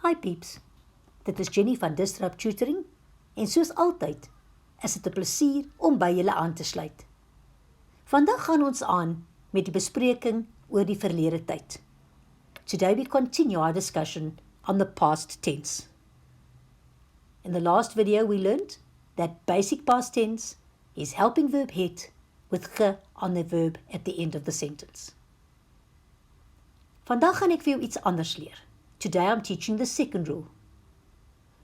Hi peeps, dit is Jenny van Disrupt Tutoring en soos altyd is dit 'n plesier om by julle aan te sluit. Vandag gaan ons aan met die bespreking oor die verlede tyd. Today we continue our discussion on the past tense. In the last video we learned that basic past tense is helping verb het with ge on the verb at the end of the sentence. Vandag gaan ek vir jou iets anders leer. Today I'm teaching the second rule.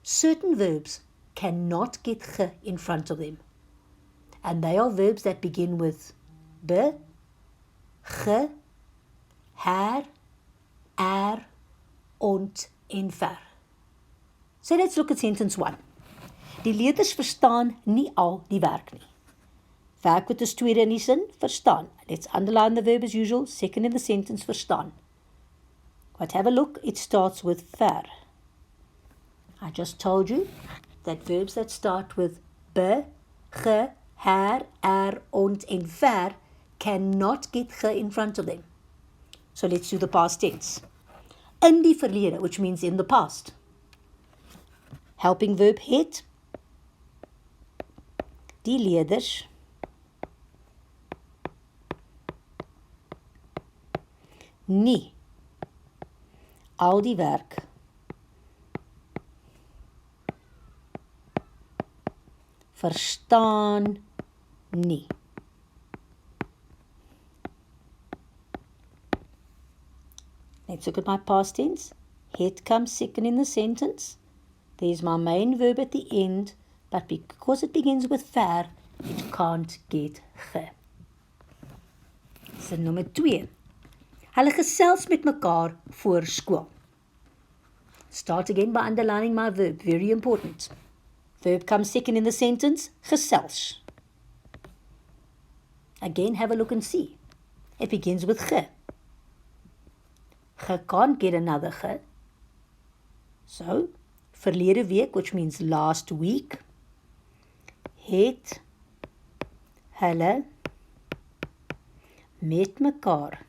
Certain verbs cannot get ge in front of them. And they are verbs that begin with be, ge, her, ont en ver. So let's look at sentence 1. Die leerders verstaan nie al die werk nie. Werk met as tweede in die sin, verstaan. Let's underline the verb as usual, second in the sentence, verstaan. But have a look, it starts with ver. I just told you that verbs that start with be, ge, her, ont en ver cannot get ge in front of them. So let's do the past tense. In die verlede, which means in the past. Helping verb het. Die leerders nie al die werk verstaan nie. Let's look at my past tense. Het comes second in the sentence. There's my main verb at the end, but because it begins with ver, it can't get ge. Sin nommer 2. Hulle gesels met mekaar voor skool. Start again by underlining my verb, very important. Verb comes second in the sentence, gesels. Again, have a look and see. It begins with ge. Ge can't get another ge. So, verlede week, which means last week, het hulle met mekaar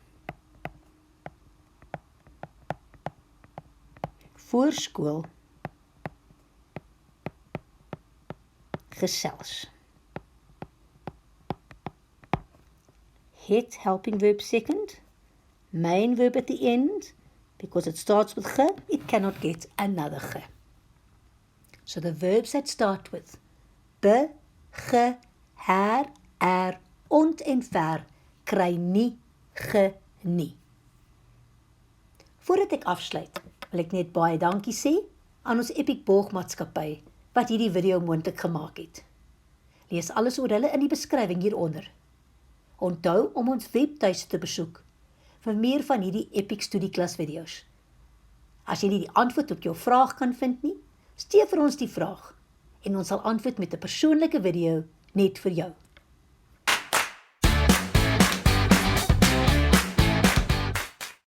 voor skool gesels. Het helping verb second, main verb at the end, because it starts with ge, it cannot get another ge. So the verbs that start with be, ge, her, ont en ver kry nie ge nie. Voordat ek afsluit, wil ek net baie dankie sê aan ons Epic Borgmaatskappy wat hierdie video moontlik gemaak het. Lees alles oor hulle in die beskrywing hieronder. Onthou om ons webtuiste te besoek vir meer van hierdie Epic Studieklas video's. As jy nie die antwoord op jou vraag kan vind nie, stuur vir ons die vraag en ons sal antwoord met 'n persoonlike video net vir jou.